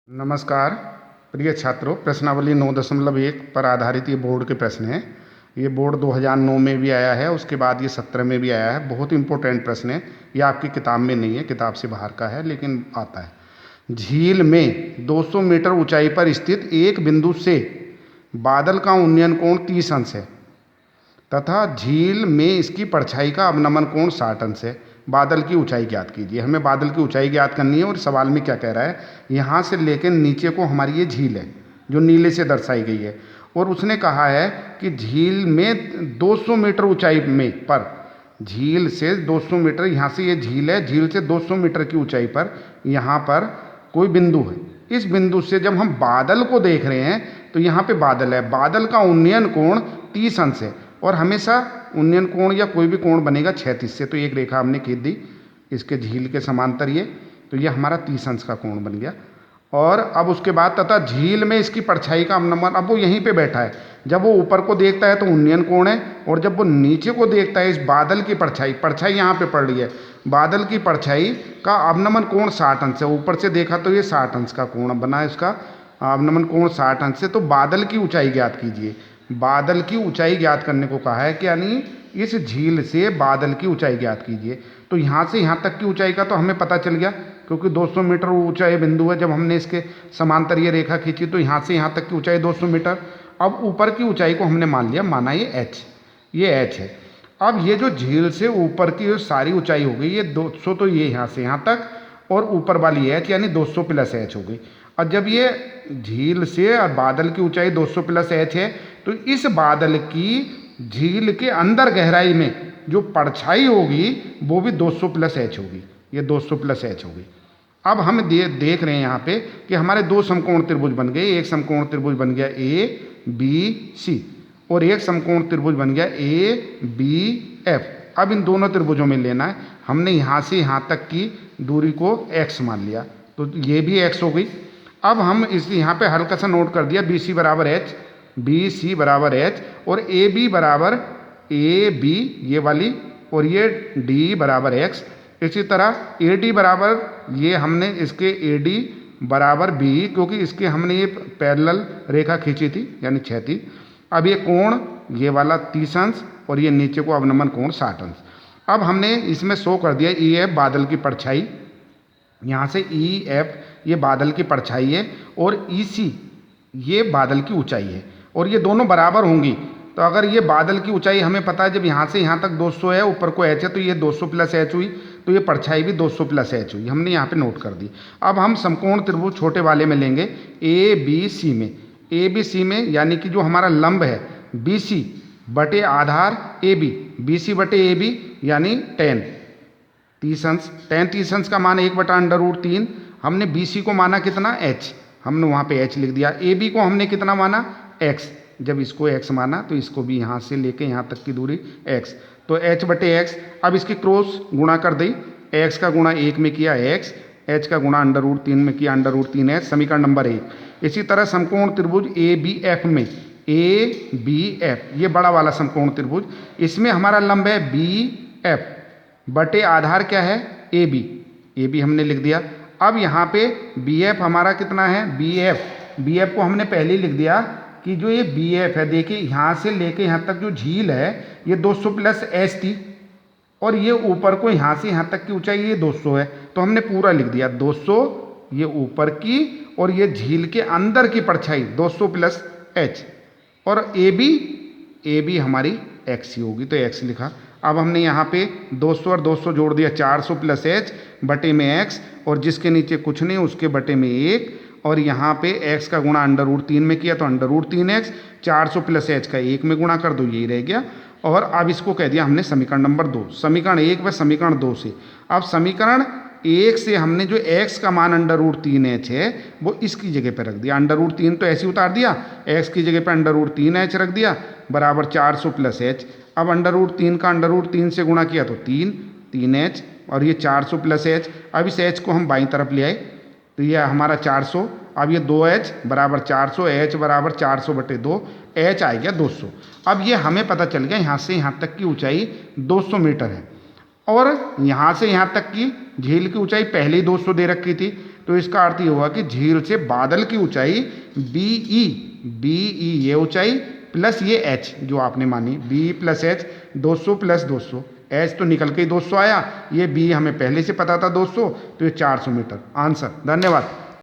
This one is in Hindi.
नमस्कार प्रिय छात्रों, प्रश्नावली 9.1 पर आधारित ये बोर्ड के प्रश्न हैं। ये बोर्ड 2009 में भी आया है, उसके बाद ये 17 में भी आया है। बहुत इंपॉर्टेंट प्रश्न है। ये आपकी किताब में नहीं है, किताब से बाहर का है, लेकिन आता है। झील में 200 मीटर ऊंचाई पर स्थित एक बिंदु से बादल का उन्नयन कोण 30 अंश है तथा झील में इसकी परछाई का अवनमन कोण 60 अंश है। बादल की ऊंचाई ज्ञात कीजिए। हमें बादल की ऊंचाई ज्ञात करनी है। और सवाल में क्या कह रहा है, यहाँ से लेकर नीचे को हमारी ये झील है जो नीले से दर्शाई गई है। और उसने कहा है कि झील में 200 मीटर ऊंचाई में पर झील से 200 मीटर, यहाँ से ये झील है, झील से 200 मीटर की ऊंचाई पर यहाँ पर कोई बिंदु है। इस बिंदु से जब हम बादल को देख रहे हैं तो यहाँ पे बादल है। बादल का उन्नयन कोण 30 अंश है और हमेशा उन्नयन कोण या कोई भी कोण बनेगा 36 से। तो एक रेखा हमने खींच दी इसके झील के समांतर ये, तो ये हमारा 30 अंश का कोण बन गया। और अब उसके बाद तथा झील में इसकी परछाई का अवनमन, अब वो यहीं पे बैठा है। जब वो ऊपर को देखता है तो उन्नयन कोण है, और जब वो नीचे को देखता है इस बादल की परछाई यहाँ पे पड़ रही है, बादल की परछाई का अवनमन कोण 60 अंश है। ऊपर से देखा तो ये 60 अंश का कोण बना है, इसका अवनमन कोण 60 अंश से। तो बादल की ऊंचाई ज्ञात कीजिए। बादल की ऊंचाई ज्ञात करने को कहा है कि यानी इस झील से बादल की ऊंचाई ज्ञात कीजिए। तो यहाँ से यहाँ तक की ऊंचाई का तो हमें पता चल गया, क्योंकि 200 मीटर ऊंचा ये बिंदु है। जब हमने इसके समांतर ये रेखा खींची तो यहाँ से यहाँ तक की ऊंचाई 200 मीटर। अब ऊपर की ऊंचाई को हमने मान लिया, माना ये h है। अब ये जो झील से ऊपर की जो सारी ऊंचाई हो गई, ये 200, तो ये यहाँ से यहाँ तक, और ऊपर वाली h यानी 200 प्लस h हो गई। और जब ये झील से और बादल की ऊंचाई 200 प्लस h है, तो इस बादल की झील के अंदर गहराई में जो परछाई होगी वो भी 200 प्लस h होगी। ये 200 प्लस h होगी। अब हम देख रहे हैं यहाँ पे कि हमारे दो समकोण त्रिभुज बन गए। एक समकोण त्रिभुज बन गया ABC और एक समकोण त्रिभुज बन गया ABF। अब इन दोनों त्रिभुजों में लेना है। हमने यहाँ से यहाँ तक की दूरी को x मान लिया, तो ये भी x हो गई। अब हम इस यहाँ पे हल्का सा नोट कर दिया, BC बराबर h और AB बराबर AB ये वाली, और ये D बराबर x। इसी तरह AD बराबर, ये हमने इसके AD बराबर B, क्योंकि इसके हमने ये पैरेलल रेखा खींची थी यानी क्षैतिज। अब ये कोण ये वाला 30 अंश और ये नीचे को अवनमन कोण 60 अंश। अब हमने इसमें शो कर दिया EF बादल की परछाई, यहाँ से EF ये बादल की परछाई है और EC ये बादल की ऊंचाई है, और ये दोनों बराबर होंगी। तो अगर ये बादल की ऊंचाई हमें पता है, जब यहाँ से यहाँ तक 200 है, ऊपर को h है, तो ये 200 प्लस h हुई, तो ये परछाई भी 200 प्लस h हुई। हमने यहाँ पे नोट कर दी। अब हम समकोण त्रिभुज छोटे वाले में लेंगे ABC में यानी कि जो हमारा लंब है BC बटे आधार AB, BC बटे AB यानी tan 30 अंश का मान 1/√3। हमने BC को माना कितना h, हमने वहाँ पे h लिख दिया। AB को हमने कितना माना x, जब इसको x माना तो इसको भी यहाँ से लेके यहाँ तक की दूरी x, तो h बटे x। अब इसकी क्रॉस गुणा कर दी, x का गुणा 1 में किया x, h का गुणा √3 में किया √3h, समीकरण नंबर 1। इसी तरह समकोण त्रिभुज ABF में ABF ये बड़ा वाला समकोण त्रिभुज, इसमें हमारा लंब है BF बटे आधार क्या है AB हमने लिख दिया। अब यहाँ पे BF हमारा कितना है, BF को हमने पहले ही लिख दिया कि जो ये BF है, देखिए यहाँ से लेके यहाँ तक जो झील है ये 200 प्लस h थी, और ये ऊपर को यहाँ से यहाँ तक की ऊंचाई ये 200 है, तो हमने पूरा लिख दिया 200 ये ऊपर की, और ये झील के अंदर की परछाई 200 प्लस h, और AB हमारी x ही होगी, तो x लिखा। अब हमने यहाँ पे 200 और 200 जोड़ दिया, 400 प्लस h बटे में x, और जिसके नीचे कुछ नहीं उसके बटे में 1, और यहाँ पे x का गुणा √3 में किया तो √3x, 400 प्लस h का 1 में गुणा कर दो, यही रह गया। और अब इसको कह दिया हमने समीकरण नंबर 2, समीकरण 1 व समीकरण 2 से। अब समीकरण 1 से हमने जो x का मान √3h है वो इसकी जगह पे रख दिया, √3 तो ऐसे उतार दिया, x की जगह पे √3h रख दिया बराबर 400 प्लस h। अब √3 का √3 से गुणा किया तो 3h, और ये 400 प्लस h। अब इस h को हम बाईं तरफ ले आए तो ये हमारा 400, अब ये 2h बराबर 400, h बराबर 400 बटे 2, h आ गया 200। अब ये हमें पता चल गया यहाँ से यहाँ तक की ऊंचाई 200 मीटर है, और यहाँ से यहाँ तक की झील की ऊंचाई पहले ही 200 दे रखी थी, तो इसका अर्थ ये हुआ कि झील से बादल की ऊंचाई बी ई ये ऊंचाई प्लस ये एच जो आपने मानी B plus H 200 plus 200 H तो निकल के ही 200 आया, ये बी हमें पहले से पता था 200, तो ये 400 मीटर आंसर। धन्यवाद।